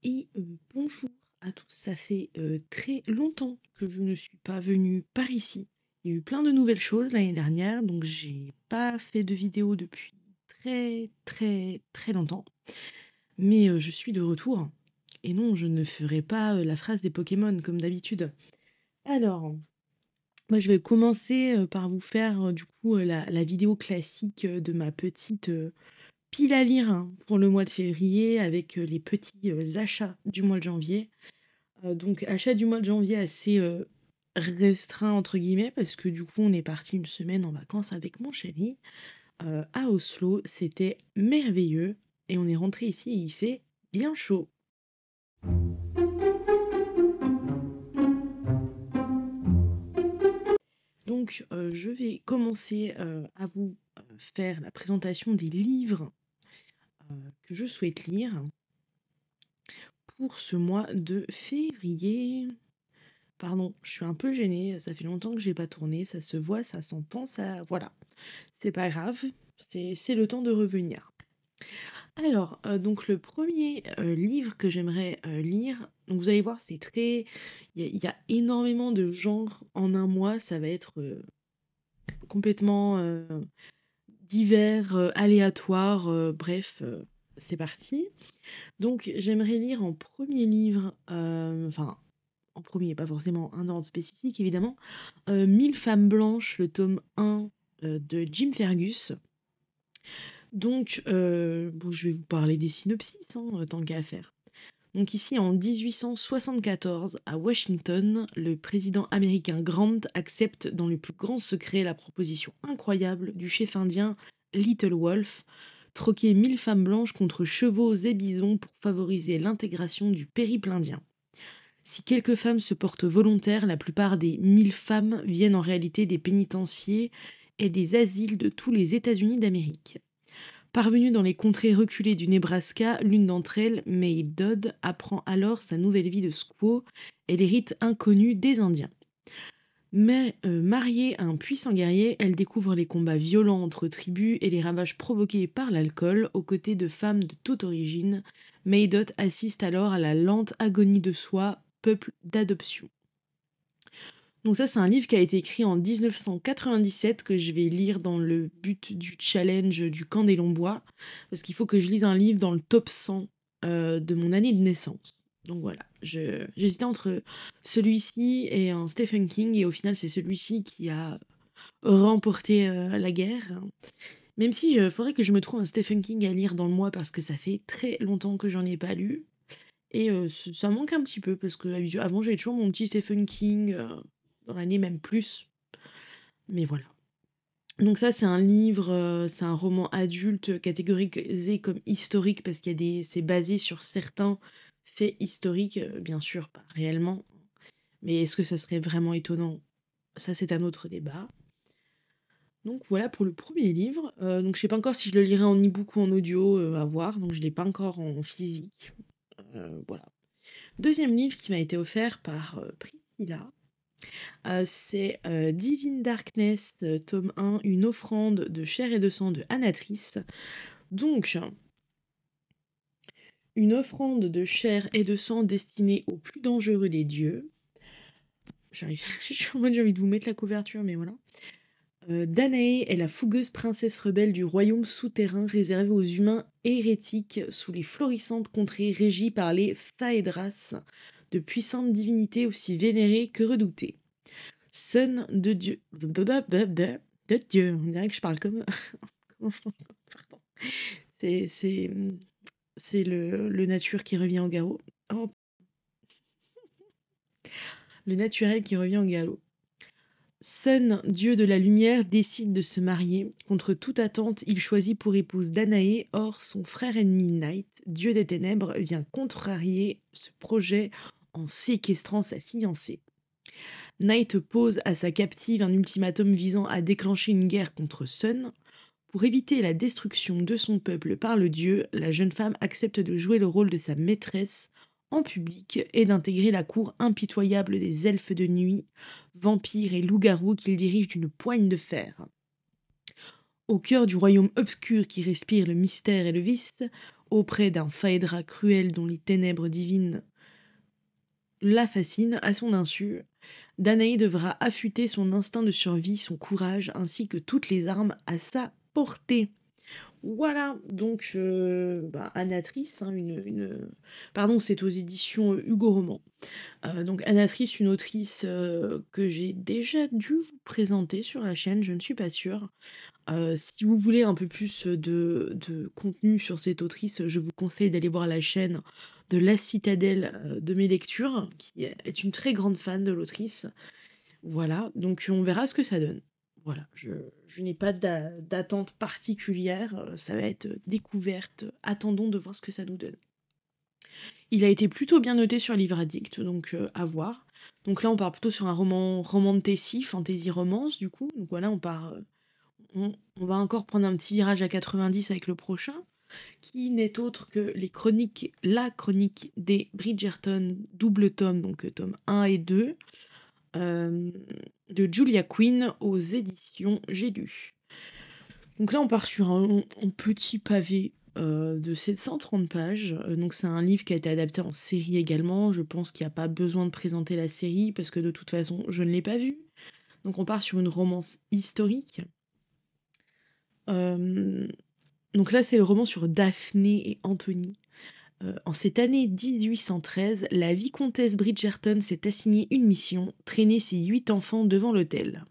Et bonjour à tous, ça fait très longtemps que je ne suis pas venue par ici. Il y a eu plein de nouvelles choses l'année dernière, donc j'ai pas fait de vidéo depuis très très très longtemps. Mais je suis de retour. Et non, je ne ferai pas la phrase des Pokémon comme d'habitude. Alors, moi je vais commencer par vous faire du coup la vidéo classique de ma petite pile à lire hein, pour le mois de février avec les petits achats du mois de janvier. Donc achat du mois de janvier assez, «restreint» entre guillemets parce que du coup on est parti une semaine en vacances avec mon chéri, à Oslo. C'était merveilleux et on est rentré ici et il fait bien chaud. Donc je vais commencer, à vous, faire la présentation des livres, que je souhaite lire pour ce mois de février. Pardon, je suis un peu gênée, ça fait longtemps que j'ai pas tourné, ça se voit, ça s'entend, ça voilà. C'est pas grave, c'est le temps de revenir. Alors, donc le premier livre que j'aimerais, lire, donc vous allez voir, c'est très il y a énormément de genres en un mois, ça va être, complètement, divers, aléatoire, bref, c'est parti. Donc j'aimerais lire en premier livre, enfin en premier, pas forcément un ordre spécifique évidemment, 1000 femmes blanches, le tome 1, de Jim Fergus. Donc, bon, je vais vous parler des synopsis, hein, tant qu'à faire. Donc ici, en 1874, à Washington, le président américain Grant accepte dans le plus grand secret la proposition incroyable du chef indien Little Wolf, troquer 1000 femmes blanches contre chevaux et bisons pour favoriser l'intégration du périple indien. Si quelques femmes se portent volontaires, la plupart des 1000 femmes viennent en réalité des pénitenciers et des asiles de tous les États-Unis d'Amérique. Parvenue dans les contrées reculées du Nebraska, l'une d'entre elles, May Dodd, apprend alors sa nouvelle vie de squaw et les rites inconnus des Indiens. Mais mariée à un puissant guerrier, elle découvre les combats violents entre tribus et les ravages provoqués par l'alcool aux côtés de femmes de toute origine. Maydot assiste alors à la lente agonie de soi, peuple d'adoption. Donc ça, c'est un livre qui a été écrit en 1997 que je vais lire dans le but du challenge du camp des Lombois, parce qu'il faut que je lise un livre dans le top 100 de mon année de naissance. Donc voilà, j'hésitais entre celui-ci et un Stephen King, et au final, c'est celui-ci qui a remporté la guerre. Même si il faudrait que je me trouve un Stephen King à lire dans le mois, parce que ça fait très longtemps que j'en ai pas lu. Et ça manque un petit peu parce que avant j'avais toujours mon petit Stephen King, dans l'année même plus, mais voilà. Donc ça c'est un livre, c'est un roman adulte catégorisé comme historique parce qu'il y a des c'est basé sur certains faits historiques, bien sûr pas réellement, mais est-ce que ça serait vraiment étonnant? Ça c'est un autre débat. Donc voilà pour le premier livre, donc je sais pas encore si je le lirai en e-book ou en audio, à voir, donc je l'ai pas encore en physique, voilà. Deuxième livre qui m'a été offert par, Priscilla, c'est, Divine Darkness, tome 1, une offrande de chair et de sang de Anatrice. Donc, une offrande de chair et de sang destinée aux plus dangereux des dieux. J'arrive je suis en mode j'ai envie de vous mettre la couverture, mais voilà. Danae est la fougueuse princesse rebelle du royaume souterrain réservé aux humains hérétiques sous les florissantes contrées régies par les Phaedras, de puissantes divinités aussi vénérées que redoutées. Son de Dieu. De Dieu. On dirait que je parle comme. Pardon. C'est, c'est, c'est le nature qui revient au galop. Oh, le naturel qui revient au galop. Sun, dieu de la lumière, décide de se marier. Contre toute attente, il choisit pour épouse Danae. Or, son frère ennemi Night, dieu des ténèbres, vient contrarier ce projet en séquestrant sa fiancée. Night pose à sa captive un ultimatum visant à déclencher une guerre contre Sun. Pour éviter la destruction de son peuple par le dieu, la jeune femme accepte de jouer le rôle de sa maîtresse en public et d'intégrer la cour impitoyable des elfes de nuit, vampires et loups-garous qu'il dirige d'une poigne de fer. Au cœur du royaume obscur qui respire le mystère et le vice, auprès d'un Phaédra cruel dont les ténèbres divines la fascinent à son insu. Danae devra affûter son instinct de survie, son courage, ainsi que toutes les armes à sa portée. Voilà, donc Anatrice, hein, pardon, c'est aux éditions Hugo Roman. Donc Anatrice, une autrice que j'ai déjà dû vous présenter sur la chaîne, je ne suis pas sûre. Si vous voulez un peu plus de contenu sur cette autrice, je vous conseille d'aller voir la chaîne de La Citadelle de mes lectures, qui est une très grande fan de l'autrice. Voilà, donc on verra ce que ça donne. Voilà, je n'ai pas d'attente particulière, ça va être découverte. Attendons de voir ce que ça nous donne. Il a été plutôt bien noté sur Livre Addict, donc à voir. Donc là, on part plutôt sur un roman de Tessie, fantasy romance, du coup. Donc voilà, on va encore prendre un petit virage à 90 avec le prochain, qui n'est autre que la chronique des Bridgerton, double tome, donc tome 1 et 2, de Julia Quinn aux éditions J'ai lu. Donc là, on part sur un petit pavé de 730 pages. Donc c'est un livre qui a été adapté en série également. Je pense qu'il n'y a pas besoin de présenter la série parce que de toute façon, je ne l'ai pas vue. Donc on part sur une romance historique. Donc là, c'est le roman sur Daphné et Anthony. En cette année 1813, la vicomtesse Bridgerton s'est assignée une mission, traîner ses 8 enfants devant l'autel.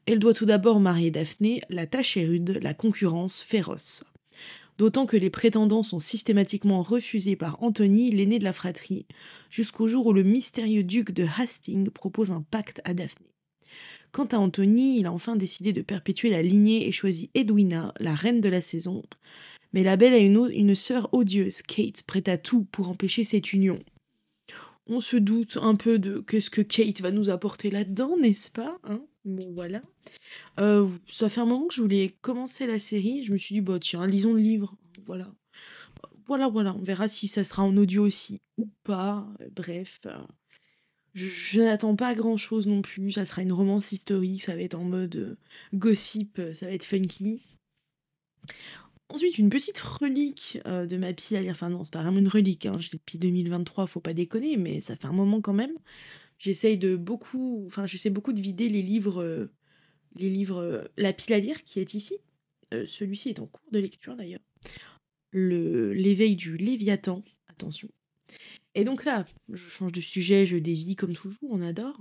Elle doit tout d'abord marier Daphné, la tâche est rude, la concurrence féroce. D'autant que les prétendants sont systématiquement refusés par Anthony, l'aîné de la fratrie, jusqu'au jour où le mystérieux duc de Hastings propose un pacte à Daphné. Quant à Anthony, il a enfin décidé de perpétuer la lignée et choisit Edwina, la reine de la saison. Mais la belle a une sœur odieuse, Kate, prête à tout pour empêcher cette union. On se doute un peu de qu'est-ce que Kate va nous apporter là-dedans, n'est-ce pas, hein? Bon, voilà. Ça fait un moment que je voulais commencer la série. Je me suis dit, bah tiens, lisons le livre. Voilà. Voilà. On verra si ça sera en audio aussi ou pas. Bref. Je n'attends pas grand-chose non plus. Ça sera une romance historique. Ça va être en mode gossip. Ça va être funky. Ensuite, une petite relique de ma pile à lire. Enfin non, c'est pas vraiment une relique, hein. Je l'ai depuis 2023, faut pas déconner, mais ça fait un moment quand même. J'essaie beaucoup de vider la pile à lire qui est ici. Celui-ci est en cours de lecture d'ailleurs. L'éveil du Léviathan, attention. Et donc là, je change de sujet, je dévie comme toujours, on adore.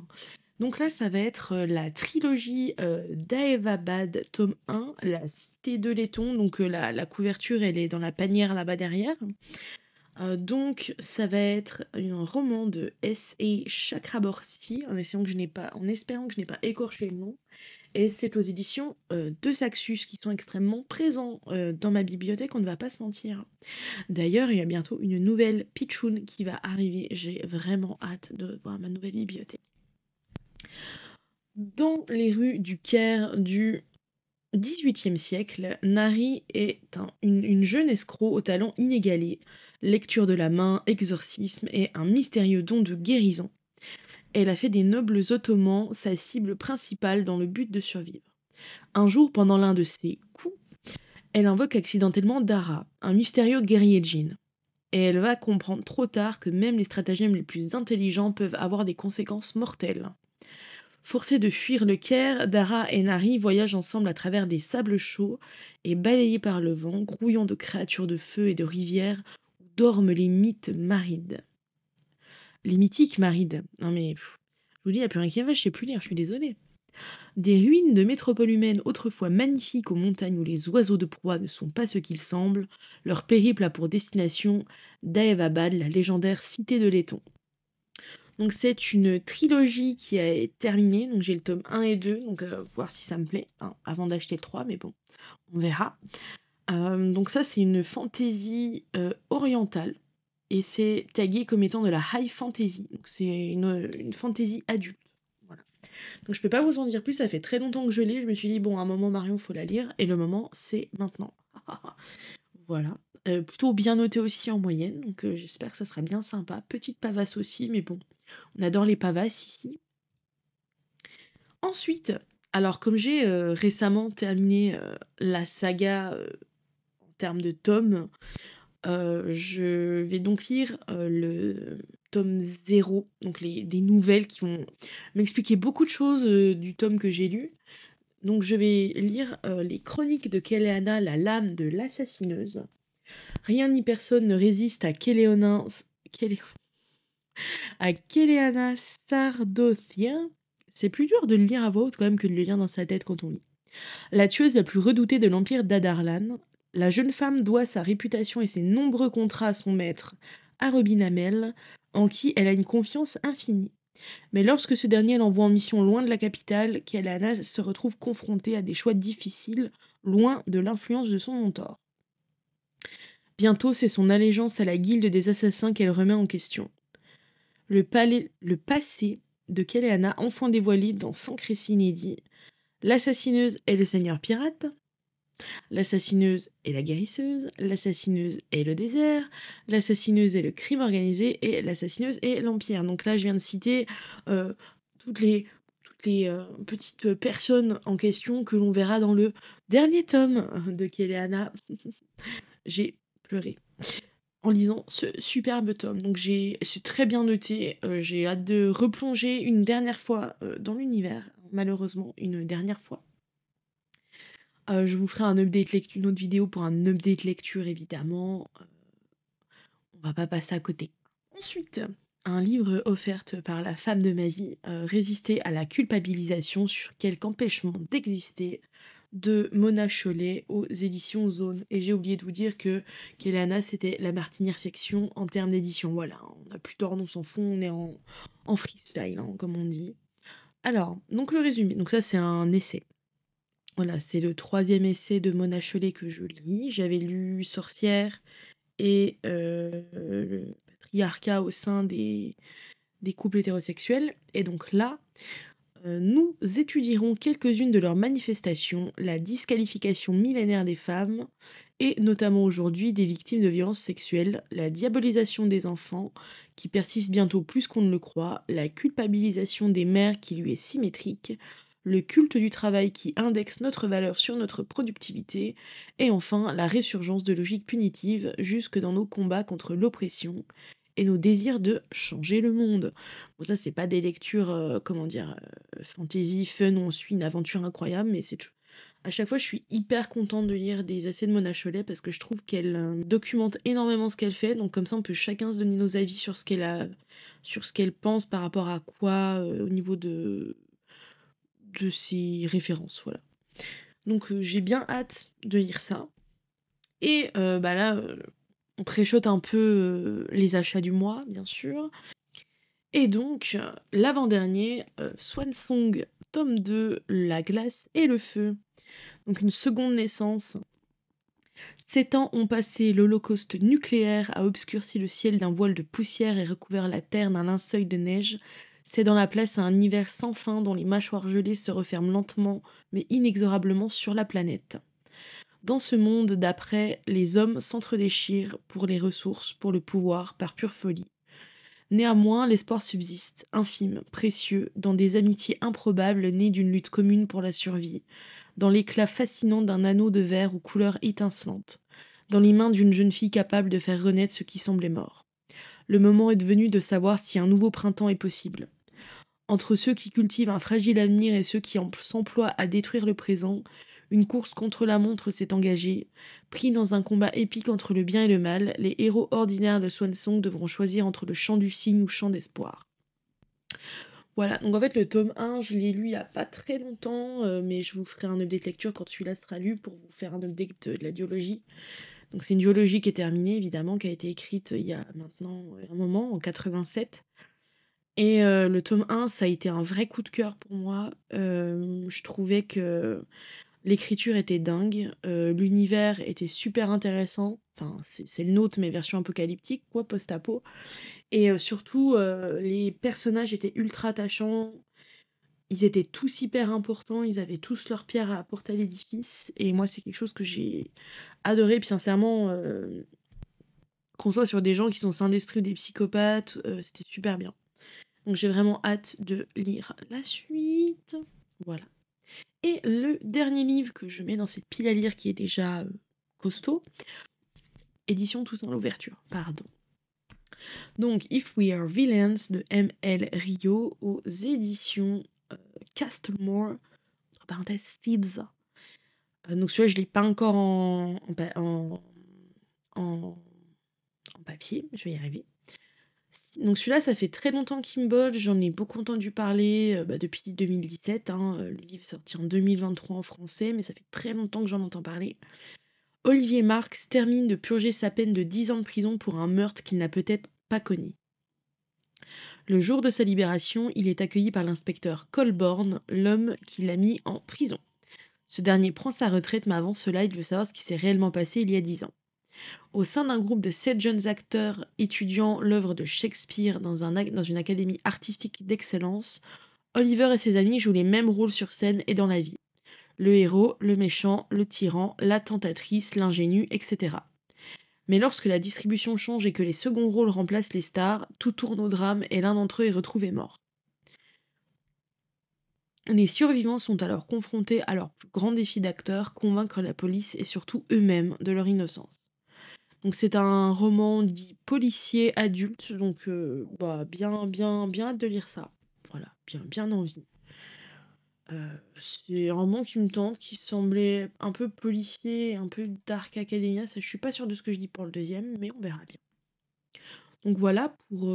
Donc là, ça va être la trilogie d'Aevabad, tome 1, La Cité de Laiton. Donc la couverture, elle est dans la panière là-bas derrière. Donc ça va être un roman de S.A. Chakraborty, en espérant que je n'ai pas écorché le nom. Et c'est aux éditions de Saxus, qui sont extrêmement présents dans ma bibliothèque, on ne va pas se mentir. D'ailleurs, il y a bientôt une nouvelle pitchoun qui va arriver. J'ai vraiment hâte de voir ma nouvelle bibliothèque. Dans les rues du Caire du XVIIIe siècle, Nari est une jeune escroc au talent inégalé, lecture de la main, exorcisme et un mystérieux don de guérison. Elle a fait des nobles ottomans sa cible principale dans le but de survivre. Un jour, pendant l'un de ses coups, elle invoque accidentellement Dara, un mystérieux guerrier djinn. Et elle va comprendre trop tard que même les stratagèmes les plus intelligents peuvent avoir des conséquences mortelles. Forcés de fuir le Caire, Dara et Nari voyagent ensemble à travers des sables chauds et balayés par le vent, grouillant de créatures de feu et de rivières où dorment les mythes marides. Les mythiques marides. Non mais, je vous dis, il n'y a plus rien qui va, je sais plus lire, je suis désolée. Des ruines de métropoles humaines autrefois magnifiques aux montagnes où les oiseaux de proie ne sont pas ce qu'ils semblent, leur périple a pour destination Daevabad, la légendaire cité de Laiton. Donc c'est une trilogie qui est terminée, donc j'ai le tome 1 et 2, donc voir si ça me plaît, hein, avant d'acheter le 3, mais bon, on verra. Donc ça c'est une fantasy orientale, et c'est tagué comme étant de la high fantasy, donc c'est une fantasy adulte. Voilà. Donc je peux pas vous en dire plus, ça fait très longtemps que je l'ai, je me suis dit bon à un moment Marion faut la lire, et le moment c'est maintenant. Voilà. Plutôt bien noté aussi en moyenne, donc j'espère que ça sera bien sympa. Petite pavasse aussi, mais bon, on adore les pavasses ici. Ensuite, alors comme j'ai récemment terminé la saga en termes de tomes, Je vais donc lire, le tome 0, donc les des nouvelles qui vont m'expliquer beaucoup de choses, du tome que j'ai lu. Donc je vais lire, les chroniques de Keleana, la lame de l'assassineuse. Rien ni personne ne résiste à Keleana Sardothien. C'est plus dur de le lire à voix haute quand même que de le lire dans sa tête quand on lit. La tueuse la plus redoutée de l'empire d'Adarlan, la jeune femme doit sa réputation et ses nombreux contrats à son maître, Arobin Amel, en qui elle a une confiance infinie. Mais lorsque ce dernier l'envoie en mission loin de la capitale, Keleana se retrouve confrontée à des choix difficiles, loin de l'influence de son mentor. Bientôt, c'est son allégeance à la guilde des assassins qu'elle remet en question. Le passé de Keleana, enfin dévoilé dans 5 récits inédits. L'assassineuse est le seigneur pirate, l'assassineuse est la guérisseuse, l'assassineuse est le désert, l'assassineuse est le crime organisé et l'assassineuse est l'empire. Donc là, je viens de citer euh, toutes les, petites personnes en question que l'on verra dans le dernier tome de Keleana. J'ai pleuré en lisant ce superbe tome. Donc c'est très bien noté. J'ai hâte de replonger une dernière fois dans l'univers, malheureusement une dernière fois. Je vous ferai un update une autre vidéo pour un update lecture évidemment. On va pas passer à côté. Ensuite, un livre offert par la femme de ma vie, Résister à la culpabilisation sur quelque empêchement d'exister, de Mona Chollet aux éditions Zone. Et j'ai oublié de vous dire que Keleana, c'était la martinière fiction en termes d'édition. Voilà, on n'a plus d'ordre, on s'en fout, on est en freestyle, hein, comme on dit. Alors, donc le résumé. Donc ça, c'est un essai. Voilà, c'est le 3e essai de Mona Chollet que je lis. J'avais lu Sorcière et le patriarcat au sein des couples hétérosexuels. Et donc là, nous étudierons quelques-unes de leurs manifestations, la disqualification millénaire des femmes, et notamment aujourd'hui des victimes de violences sexuelles, la diabolisation des enfants, qui persiste bientôt plus qu'on ne le croit, la culpabilisation des mères qui lui est symétrique, le culte du travail qui indexe notre valeur sur notre productivité, et enfin la résurgence de logiques punitives jusque dans nos combats contre l'oppression et nos désirs de changer le monde. Bon, ça, c'est pas des lectures, comment dire, fantasy, fun, où on suit une aventure incroyable, mais à chaque fois, je suis hyper contente de lire des essais de Mona Chollet parce que je trouve qu'elle documente énormément ce qu'elle fait. Donc, comme ça, on peut chacun se donner nos avis sur sur ce qu'elle pense par rapport à quoi, au niveau de ses références. Voilà. Donc, j'ai bien hâte de lire ça. Et bah là, on préchote un peu les achats du mois, bien sûr. Et donc, l'avant-dernier, Swan Song, tome 2, La glace et le feu. Donc une seconde naissance. 7 ans ont passé, l'holocauste nucléaire a obscurci le ciel d'un voile de poussière et recouvert la terre d'un linceul de neige, cédant la place à un hiver sans fin dont les mâchoires gelées se referment lentement mais inexorablement sur la planète. Dans ce monde d'après, les hommes s'entredéchirent pour les ressources, pour le pouvoir, par pure folie. Néanmoins, l'espoir subsiste, infime, précieux, dans des amitiés improbables nées d'une lutte commune pour la survie, dans l'éclat fascinant d'un anneau de verre aux couleurs étincelantes, dans les mains d'une jeune fille capable de faire renaître ce qui semblait mort. Le moment est venu de savoir si un nouveau printemps est possible. Entre ceux qui cultivent un fragile avenir et ceux qui s'emploient à détruire le présent, une course contre la montre s'est engagée. Pris dans un combat épique entre le bien et le mal, les héros ordinaires de Swan Song devront choisir entre le chant du cygne ou le chant d'espoir. Voilà, donc en fait le tome 1, je l'ai lu il n'y a pas très longtemps, mais je vous ferai un update lecture quand celui-là sera lu pour vous faire un update de la duologie. Donc c'est une duologie qui est terminée évidemment, qui a été écrite il y a maintenant un moment, en 87. Et le tome 1, ça a été un vrai coup de cœur pour moi. Je trouvais que l'écriture était dingue, l'univers était super intéressant. Enfin, c'est le nôtre, mais version apocalyptique, quoi, post-apo. Et surtout, les personnages étaient ultra attachants. Ils étaient tous hyper importants, ils avaient tous leur pierre à apporter à l'édifice. Et moi, c'est quelque chose que j'ai adoré. Puis sincèrement, qu'on soit sur des gens qui sont sains d'esprit ou des psychopathes, c'était super bien. Donc j'ai vraiment hâte de lire la suite. Voilà. Et le dernier livre que je mets dans cette pile à lire qui est déjà costaud édition Toussaint Louverture, pardon. Donc If We Are Villains de M.L. Rio aux éditions Castlemore, entre parenthèses Thibs. Donc celui-là, je ne l'ai pas encore en papier, je vais y arriver. Donc celui-là, ça fait très longtemps qu'il me botte, j'en ai beaucoup entendu parler depuis 2017. Le livre est sorti en 2023 en français, mais ça fait très longtemps que j'en entends parler. Olivier Marx termine de purger sa peine de 10 ans de prison pour un meurtre qu'il n'a peut-être pas commis. Le jour de sa libération, il est accueilli par l'inspecteur Colborne, l'homme qui l'a mis en prison. Ce dernier prend sa retraite, mais avant cela, il veut savoir ce qui s'est réellement passé il y a 10 ans. Au sein d'un groupe de 7 jeunes acteurs étudiant l'œuvre de Shakespeare dans une académie artistique d'excellence, Oliver et ses amis jouent les mêmes rôles sur scène et dans la vie. Le héros, le méchant, le tyran, la tentatrice, l'ingénu, etc. Mais lorsque la distribution change et que les seconds rôles remplacent les stars, tout tourne au drame et l'un d'entre eux est retrouvé mort. Les survivants sont alors confrontés à leur plus grand défi d'acteurs, convaincre la police et surtout eux-mêmes de leur innocence. Donc c'est un roman dit policier adulte, donc bien hâte de lire ça. Voilà, bien envie. C'est un roman qui me tente, qui semblait un peu policier, un peu dark academia. Ça, je suis pas sûre de ce que je dis pour le deuxième, mais on verra bien. Donc voilà pour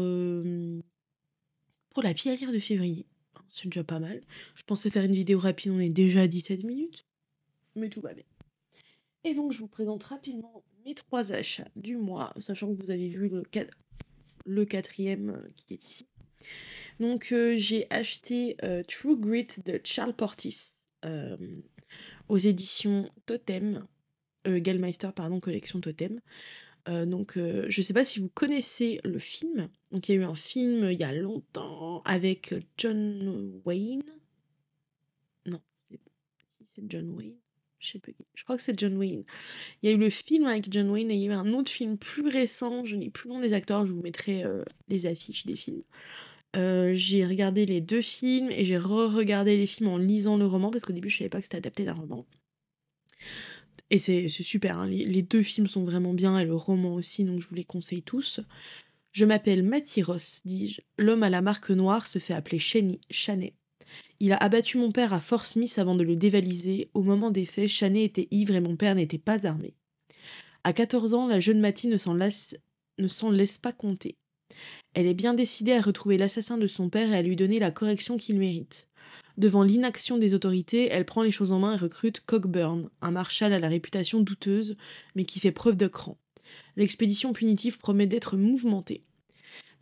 la pile à lire de février. C'est déjà pas mal. Je pensais faire une vidéo rapide, on est déjà à 17 minutes, mais tout va bien. Et donc je vous présente rapidement mes 3 achats du mois, sachant que vous avez vu le quatrième qui est ici. Donc j'ai acheté True Grit de Charles Portis aux éditions Totem, Gallmeister, pardon, collection Totem. Je sais pas si vous connaissez le film. Donc il y a eu un film il y a longtemps avec John Wayne. Non, c'est John Wayne. Je sais pas. Je crois que c'est John Wayne. Il y a eu le film avec John Wayne et il y a eu un autre film plus récent. Je n'ai plus le nom des acteurs. Je vous mettrai les affiches des films. J'ai regardé les 2 films et j'ai re-regardé les films en lisant le roman parce qu'au début je savais pas que c'était adapté d'un roman. Et c'est super, hein, les 2 films sont vraiment bien et le roman aussi, donc je vous les conseille tous. Je m'appelle Matty Ross, dis-je. L'homme à la marque noire se fait appeler Chaney. Il a abattu mon père à Fort Smith avant de le dévaliser. Au moment des faits, Chaney était ivre et mon père n'était pas armé. À 14 ans, la jeune Matty ne s'en laisse pas compter. Elle est bien décidée à retrouver l'assassin de son père et à lui donner la correction qu'il mérite. Devant l'inaction des autorités, elle prend les choses en main et recrute Cockburn, un marshal à la réputation douteuse, mais qui fait preuve de cran. L'expédition punitive promet d'être mouvementée.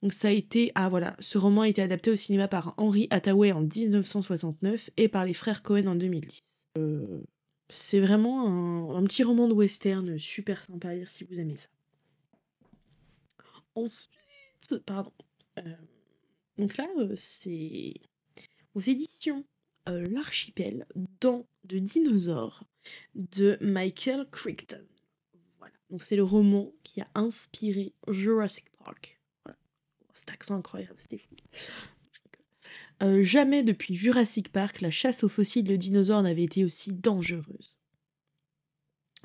Donc ce roman a été adapté au cinéma par Henry Hathaway en 1969 et par les frères Cohen en 2010. C'est vraiment un petit roman de western super sympa à lire si vous aimez ça. Ensuite, pardon. Donc là, c'est aux éditions L'Archipel, Dents de dinosaures de Michael Crichton. Voilà. Donc c'est le roman qui a inspiré Jurassic Park. Voilà. Cet accent incroyable, c'était fou. Jamais depuis Jurassic Park, la chasse aux fossiles de dinosaures n'avait été aussi dangereuse.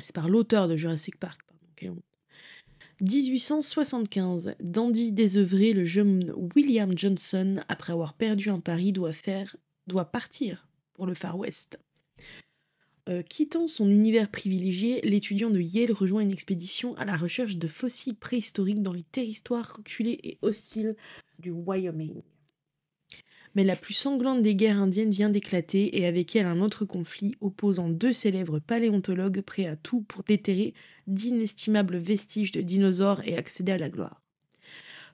C'est par l'auteur de Jurassic Park, pardon, quelle honte. 1875, dandy désœuvré, le jeune William Johnson, après avoir perdu un pari, doit partir pour le Far West. Quittant son univers privilégié, l'étudiant de Yale rejoint une expédition à la recherche de fossiles préhistoriques dans les territoires reculés et hostiles du Wyoming. Mais la plus sanglante des guerres indiennes vient d'éclater et avec elle un autre conflit opposant 2 célèbres paléontologues prêts à tout pour déterrer d'inestimables vestiges de dinosaures et accéder à la gloire.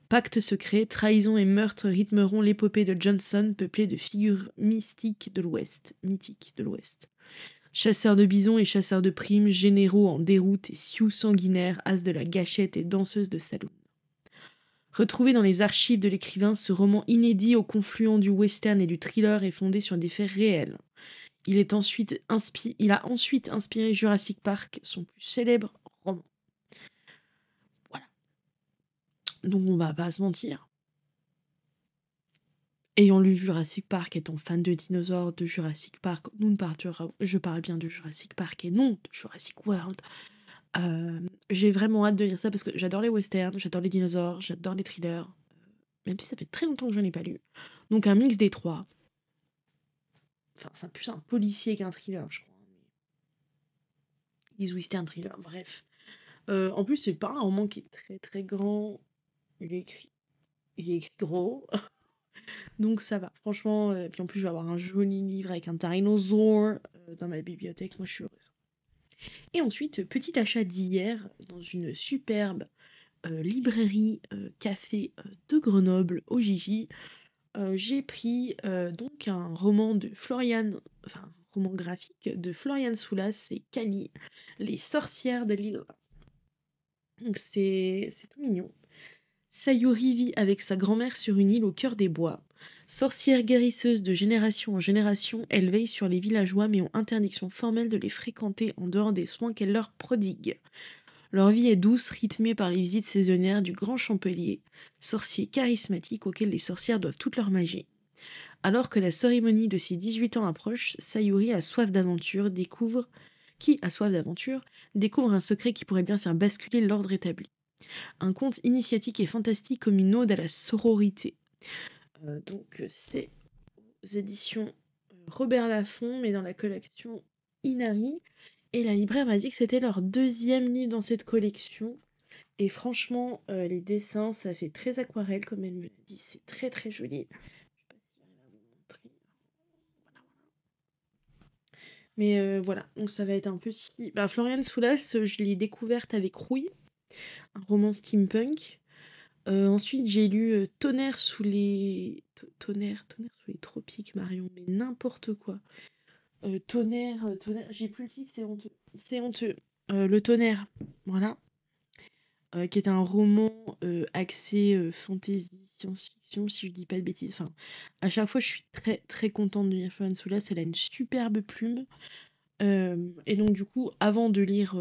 Pacte secret, trahison et meurtre rythmeront l'épopée de Johnson, peuplée de figures mythiques de l'Ouest. Chasseurs de bisons et chasseurs de primes, généraux en déroute et sioux sanguinaires, as de la gâchette et danseuses de saloon. Retrouvé dans les archives de l'écrivain, ce roman inédit au confluent du western et du thriller est fondé sur des faits réels. Il a ensuite inspiré Jurassic Park, son plus célèbre roman. Voilà. Donc on va pas se mentir. Ayant lu Jurassic Park, étant fan de dinosaures, de Jurassic Park, je parle bien de Jurassic Park et non de Jurassic World. J'ai vraiment hâte de lire ça parce que j'adore les westerns, j'adore les dinosaures, j'adore les thrillers, même si ça fait très longtemps que j'en ai pas lu. Donc un mix des 3. Enfin, c'est plus un policier qu'un thriller, je crois, mais ils disent western thriller, bref. En plus, c'est pas un roman qui est très, très grand. Il est écrit il est écrit gros, donc ça va. Franchement, puis en plus, je vais avoir un joli livre avec un dinosaure, dans ma bibliothèque. Moi, je suis heureuse. Et ensuite, petit achat d'hier dans une superbe, librairie, café, de Grenoble, au Gigi. J'ai pris, donc un roman de Florian enfin, un roman graphique de Florian Soulas, c'est Cali, Les sorcières de l'île. Donc c'est tout mignon. Sayuri vit avec sa grand-mère sur une île au cœur des bois. Sorcière guérisseuse de génération en génération, elle veille sur les villageois mais ont interdiction formelle de les fréquenter en dehors des soins qu'elle leur prodigue. Leur vie est douce, rythmée par les visites saisonnières du grand Champelier, sorcier charismatique auquel les sorcières doivent toute leur magie. Alors que la cérémonie de ses 18 ans approche, Sayuri a soif d'aventure, qui a soif d'aventure, découvre un secret qui pourrait bien faire basculer l'ordre établi. Un conte initiatique et fantastique comme une ode à la sororité. C'est aux éditions Robert Laffont, mais dans la collection Inari. Et la libraire m'a dit que c'était leur deuxième livre dans cette collection. Et franchement, les dessins, ça fait très aquarelle, comme elle me l'a dit. C'est très très joli. Je sais pas si j'arrive à vous montrer. Voilà, voilà. Mais voilà, donc ça va être un peu si. Bah, Floriane Soulas, je l'ai découverte avec Rouille, un roman steampunk. Ensuite, j'ai lu Tonnerre sous les tropiques, Marion, mais n'importe quoi. Tonnerre, j'ai plus le titre, c'est honteux. C'est honteux. Le Tonnerre, voilà. Qui est un roman axé fantasy, science-fiction, si je dis pas de bêtises. Enfin, à chaque fois, je suis très très contente de lire Florence Soulas. Elle a une superbe plume. Et donc, du coup, avant de lire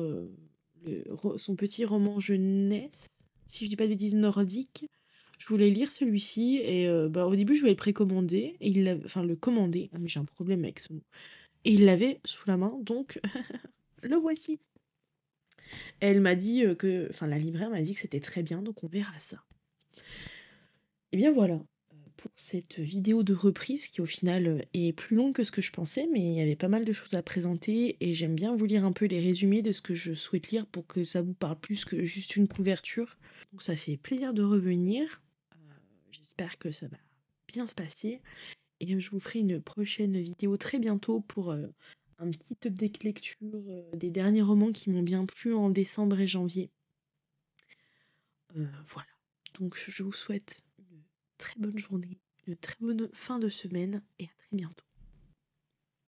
son petit roman jeunesse, si je dis pas de bêtises, nordique, je voulais lire celui-ci. Et bah, au début, je voulais le précommander. Et enfin, le commander. Ah, mais j'ai un problème avec ce mot. Et il l'avait sous la main, donc le voici. Elle m'a dit enfin, la libraire m'a dit que c'était très bien, donc on verra ça. Et bien voilà, pour cette vidéo de reprise qui au final est plus longue que ce que je pensais, mais il y avait pas mal de choses à présenter et j'aime bien vous lire un peu les résumés de ce que je souhaite lire pour que ça vous parle plus que juste une couverture. Donc ça fait plaisir de revenir. Euh, J'espère que ça va bien se passer et je vous ferai une prochaine vidéo très bientôt pour un petit update lecture des derniers romans qui m'ont bien plu en décembre et janvier. Voilà. Donc je vous souhaite une très bonne journée, une très bonne fin de semaine et à très bientôt.